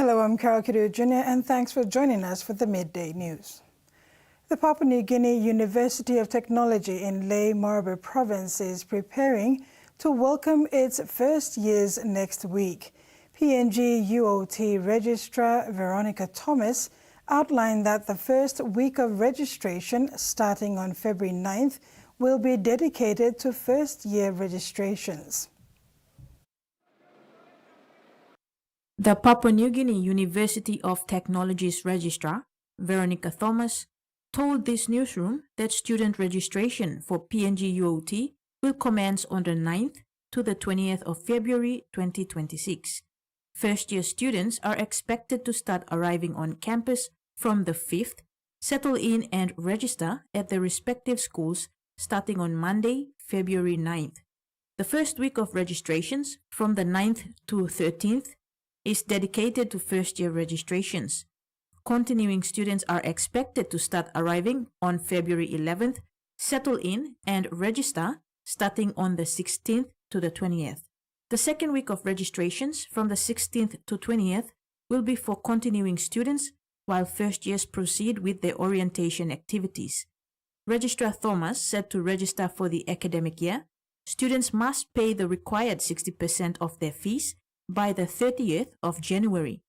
Hello, I'm Carol Kidu Jr. and thanks for joining us for the Midday News. The Papua New Guinea University of Technology in Lae Marabe Province is preparing to welcome its first years next week. PNG UOT Registrar Veronica Thomas outlined that the first week of registration, starting on February 9th, will be dedicated to first-year registrations. The Papua New Guinea University of Technology's Registrar, Veronica Thomas, told this newsroom that student registration for PNG UOT will commence on the 9th to the 20th of February 2026. First-year students are expected to start arriving on campus from the 5th, settle in and register at their respective schools starting on Monday, February 9th. The first week of registrations, from the 9th to 13th, is dedicated to first-year registrations. Continuing students are expected to start arriving on February 11th, settle in and register starting on the 16th to the 20th. The second week of registrations, from the 16th to 20th, will be for continuing students, while first years proceed with their orientation activities. Registrar Thomas said to register for the academic year, students must pay the required 60% of their fees by the 30th of January.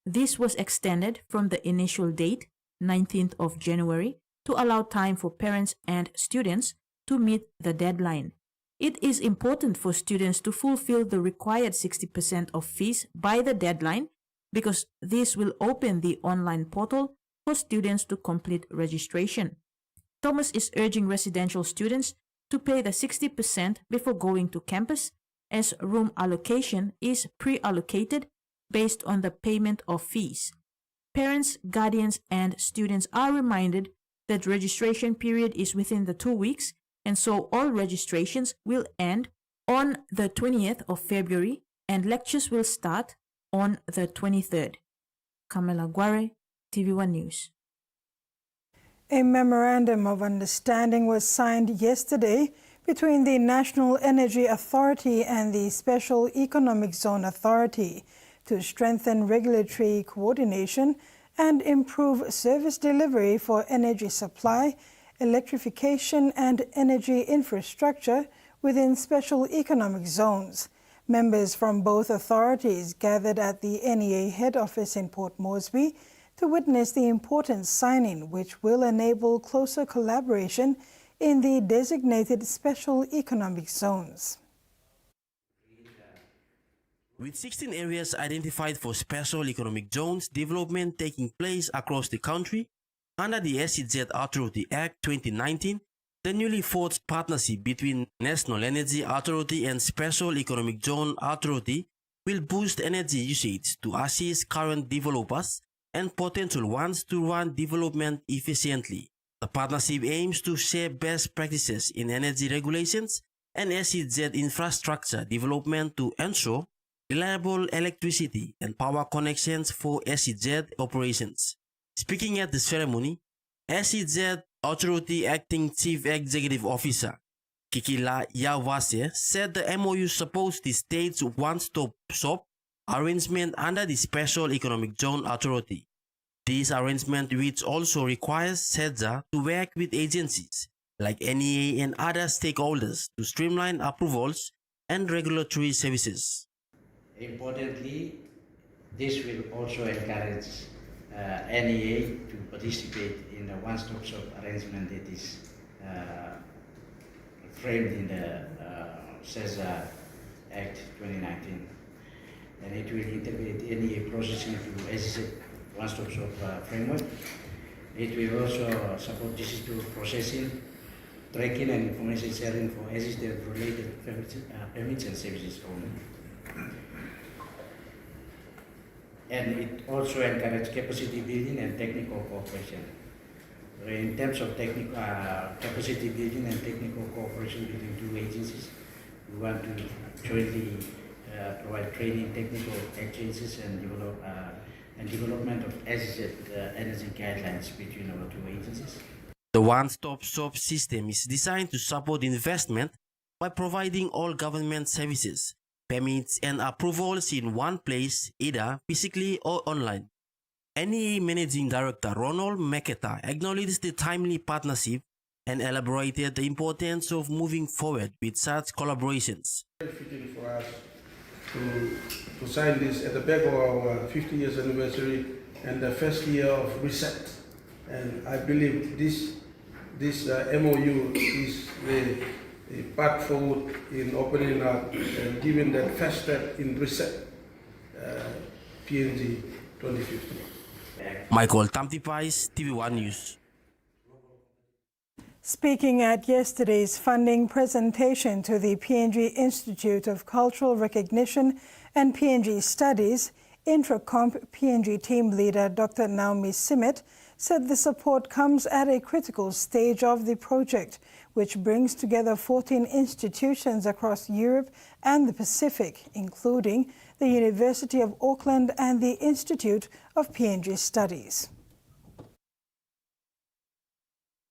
This was extended from the initial date, 19th of January, to allow time for parents and students to meet the deadline. It is important for students to fulfill the required 60% of fees by the deadline because this will open the online portal for students to complete registration. Thomas is urging residential students to pay the 60% before going to campus, as room allocation is pre-allocated based on the payment of fees. Parents, guardians, and students are reminded that registration period is within the 2 weeks, and so all registrations will end on the 20th of February and lectures will start on the 23rd. Kamela Guare, TVWAN News. A memorandum of understanding was signed yesterday between the National Energy Authority and the Special Economic Zone Authority to strengthen regulatory coordination and improve service delivery for energy supply, electrification, and energy infrastructure within special economic zones. Members from both authorities gathered at the NEA head office in Port Moresby to witness the important signing, which will enable closer collaboration in the designated special economic zones. With 16 areas identified for special economic zones development taking place across the country, under the SEZ Authority Act 2019, the newly forged partnership between National Energy Authority and Special Economic Zone Authority will boost energy usage to assist current developers and potential ones to run development efficiently. The partnership aims to share best practices in energy regulations and SEZ infrastructure development to ensure reliable electricity and power connections for SEZ operations. Speaking at the ceremony, SEZ Authority Acting Chief Executive Officer Kikila Yawase said the MOU supports the state's one-stop shop arrangement under the Special Economic Zone Authority. This arrangement, which also requires SEZA to work with agencies like NEA and other stakeholders to streamline approvals and regulatory services. Importantly, this will also encourage NEA to participate in the one-stop shop arrangement that is framed in the SEZA Act 2019. And it will integrate NEA processing to SEZ one-stop shop framework. It will also support digital processing, tracking and information sharing for SEZ-related permits and services only. And it also encourages capacity building and technical cooperation. In terms of technical capacity building and technical cooperation between two agencies, we want to jointly provide training, technical exchanges, and development of SEZ energy guidelines between our two agencies. The one-stop shop system is designed to support investment by providing all government services, permits, and approvals in one place, either physically or online. NEA Managing Director Ronald Meketa acknowledged the timely partnership and elaborated the importance of moving forward with such collaborations. Very fitting for us to sign this at the back of our 50 years anniversary and the first year of reset. And I believe this MOU is the path forward in opening up and giving that first step in reset PNG 2050. Michael Tamtipais, TVWAN News. Speaking at yesterday's funding presentation to the PNG Institute of Cultural Recognition and PNG Studies, Intracomp PNG team leader Dr. Naomi Simmet said the support comes at a critical stage of the project, which brings together 14 institutions across Europe and the Pacific, including the University of Auckland and the Institute of PNG Studies.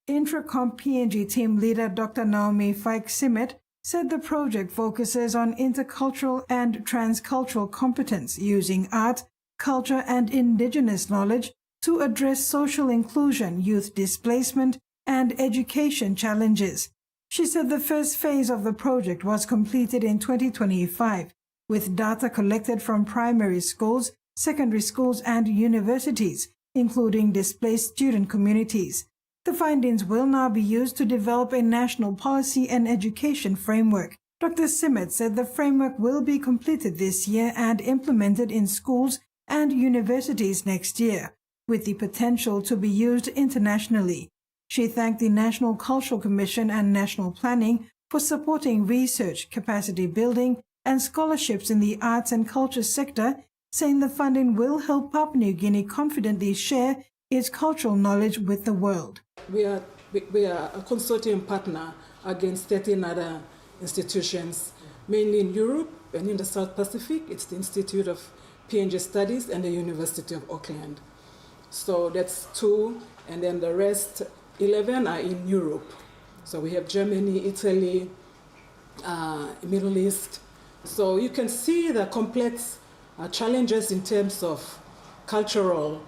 Intracomp PNG team leader Dr. Naomi Simmet said the project focuses on intercultural and transcultural competence using art, culture and indigenous knowledge to address social inclusion, youth displacement and education challenges. She said the first phase of the project was completed in 2025, with data collected from primary schools, secondary schools and universities, including displaced student communities. The findings will now be used to develop a national policy and education framework. Dr. Simmet said the framework will be completed this year and implemented in schools and universities next year, with the potential to be used internationally. She thanked the National Cultural Commission and National Planning for supporting research, capacity building, and scholarships in the arts and culture sector, saying the funding will help Papua New Guinea confidently share its cultural knowledge with the world. We are a consortium partner against 13 other institutions, mainly in Europe and in the South Pacific. It's the Institute of PNG Studies and the University of Auckland. So that's 2, and then the rest 11 are in Europe. So we have Germany, Italy, Middle East. So you can see the complex challenges in terms of cultural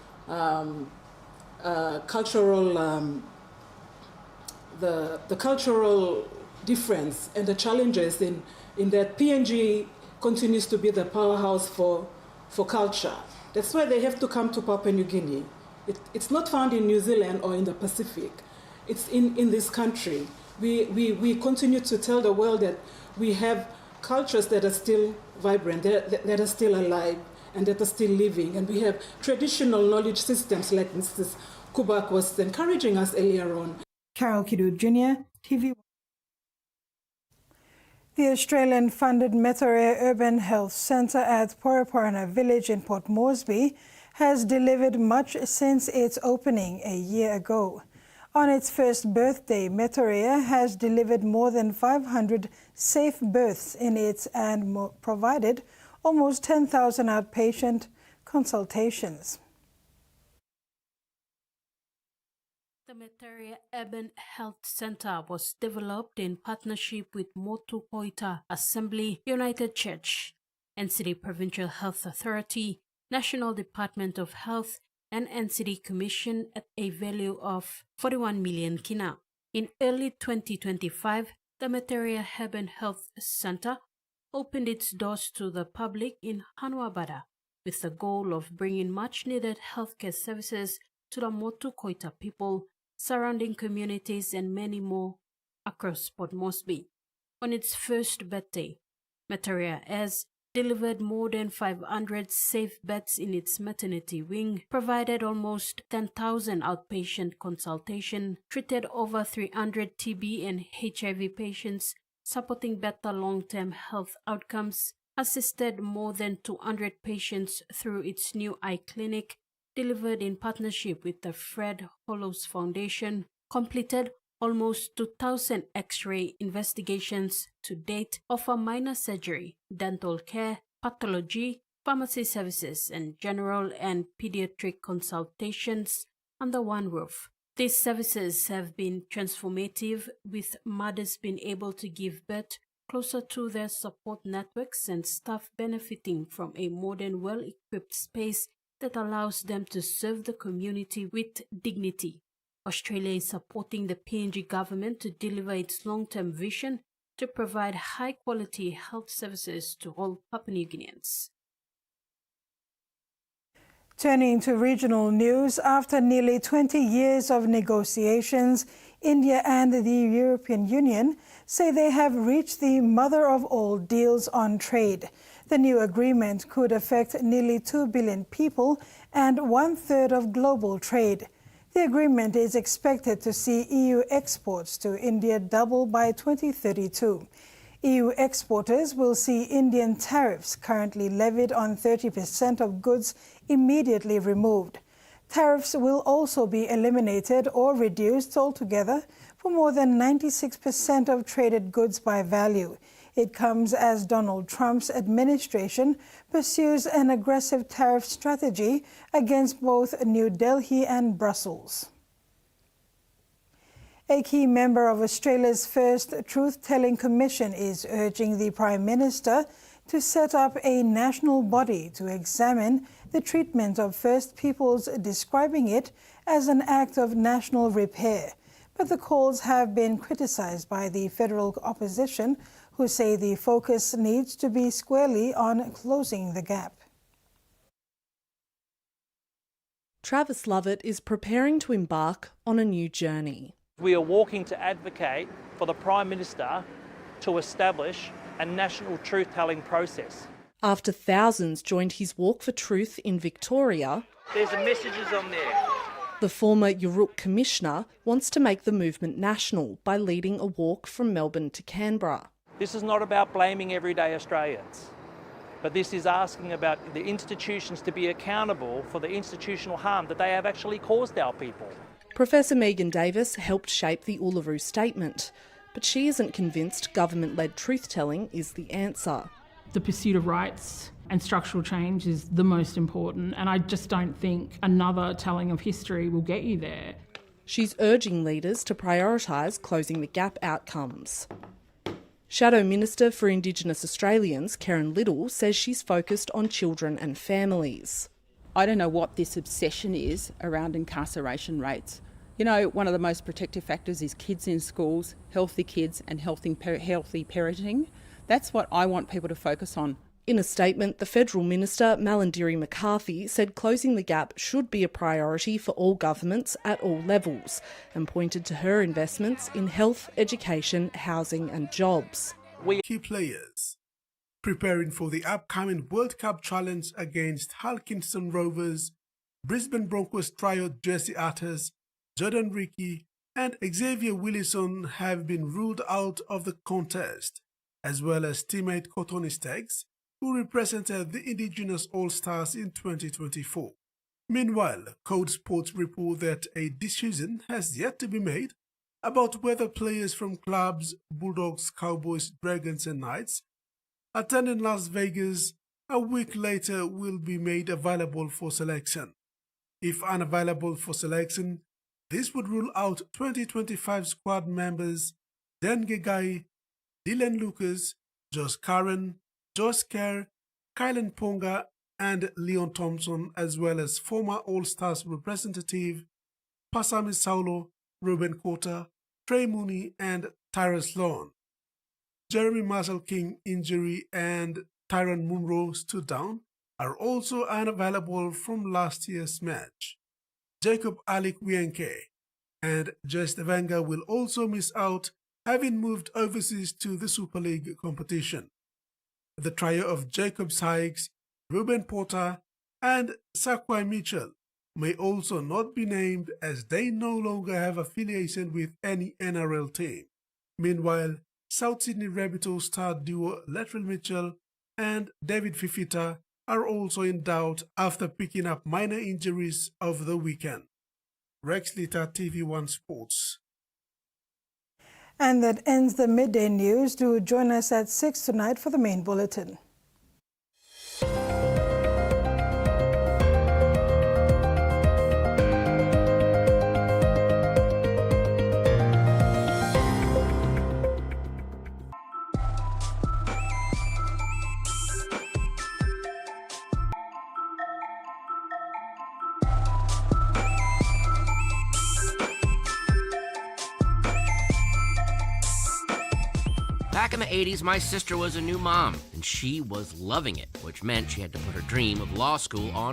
difference and the challenges in that PNG continues to be the powerhouse for culture. That's why they have to come to Papua New Guinea. It's not found in New Zealand or in the Pacific. It's in this country. We continue to tell the world that we have cultures that are still vibrant, that are still alive, and that are still living. And we have traditional knowledge systems like Mrs. Kubak was encouraging us earlier on. Carol Kidu Jr., TV. The Australian-funded Midday Urban Health Centre at Poraporana Village in Port Moresby has delivered much since its opening a year ago. On its first birthday, Midday has delivered more than 500 safe births in its and provided almost 10,000 outpatient consultations. The Midday Urban Health Centre was developed in partnership with Motu Koita Assembly United Church, NCD Provincial Health Authority, National Department of Health, and NCD Commission at a value of 41 million kina. In early 2025, the Midday Urban Health Centre opened its doors to the public in Hanuabada with the goal of bringing much-needed healthcare services to the Motu Koita people, surrounding communities and many more across Port Moresby. On its first birthday, Midday has delivered more than 500 safe beds in its maternity wing, provided almost 10,000 outpatient consultation, treated over 300 TB and HIV patients, supporting better long-term health outcomes, assisted more than 200 patients through its new eye clinic, delivered in partnership with the Fred Hollows Foundation, completed almost 2,000 X-ray investigations to date, offer minor surgery, dental care, pathology, pharmacy services, and general and pediatric consultations under one roof. These services have been transformative, with mothers being able to give birth closer to their support networks and staff benefiting from a modern, well-equipped space that allows them to serve the community with dignity. Australia is supporting the PNG government to deliver its long-term vision to provide high-quality health services to all Papua New Guineans. Turning to regional news, after nearly 20 years of negotiations, India and the European Union say they have reached the mother of all deals on trade. The new agreement could affect nearly 2 billion people and 1/3 of global trade. The agreement is expected to see EU exports to India double by 2032. EU exporters will see Indian tariffs currently levied on 30% of goods immediately removed. Tariffs will also be eliminated or reduced altogether for more than 96% of traded goods by value. It comes as Donald Trump's administration pursues an aggressive tariff strategy against both New Delhi and Brussels. A key member of Australia's first Truth-Telling Commission is urging the Prime Minister to set up a national body to examine the treatment of First Peoples, describing it as an act of national repair. But the calls have been criticised by the federal opposition, who say the focus needs to be squarely on closing the gap. Travis Lovett is preparing to embark on a new journey. We are walking to advocate for the Prime Minister to establish a national truth-telling process. After thousands joined his Walk for Truth in Victoria, There's the messages on there. the former Yurruk Commissioner wants to make the movement national by leading a walk from Melbourne to Canberra. This is not about blaming everyday Australians, but this is asking about the institutions to be accountable for the institutional harm that they have actually caused our people. Professor Megan Davis helped shape the Uluru Statement, but she isn't convinced government-led truth-telling is the answer. The pursuit of rights and structural change is the most important, and I just don't think another telling of history will get you there. She's urging leaders to prioritise closing the gap outcomes. Shadow Minister for Indigenous Australians, Karen Little, says she's focused on children and families. I don't know what this obsession is around incarceration rates. You know, one of the most protective factors is kids in schools, healthy kids and healthy parenting. That's what I want people to focus on. In a statement, the Federal Minister, Malandiri McCarthy, said closing the gap should be a priority for all governments at all levels and pointed to her investments in health, education, housing and jobs. Key players preparing for the upcoming World Cup challenge against Hull Kingston Rovers, Brisbane Broncos trio Jesse Arters, Jordan Ricky and Xavier Willison have been ruled out of the contest, as well as teammate Cotoni Staggs, who represented the Indigenous All-Stars in 2024. Meanwhile, Code Sports report that a decision has yet to be made about whether players from clubs Bulldogs, Cowboys, Dragons and Knights attending Las Vegas a week later will be made available for selection. If unavailable for selection, this would rule out 2025 squad members Dan Gegai, Dylan Lucas, Josh Curran, Josh Kerr, Kylan Ponga and Leon Thompson, as well as former All-Stars representative Pasami Saulo, Ruben Kota, Trey Mooney and Tyrus Lawn. Jeremy Marshall King injury and Tyron Munro stood down are also unavailable from last year's match. Jacob Alikwienke and Jess Devenga will also miss out, having moved overseas to the Super League competition. The trio of Jacob Sykes, Ruben Porter and Sakwai Mitchell may also not be named as they no longer have affiliation with any NRL team. Meanwhile, South Sydney Rabbitohs star duo Latrell Mitchell and David Fifita are also in doubt after picking up minor injuries over the weekend. Rex Litter, TV1 Sports. And that ends the midday news. Do join us at 6 tonight for the main bulletin. in the 80s, my sister was a new mom, and she was loving it, which meant she had to put her dream of law school on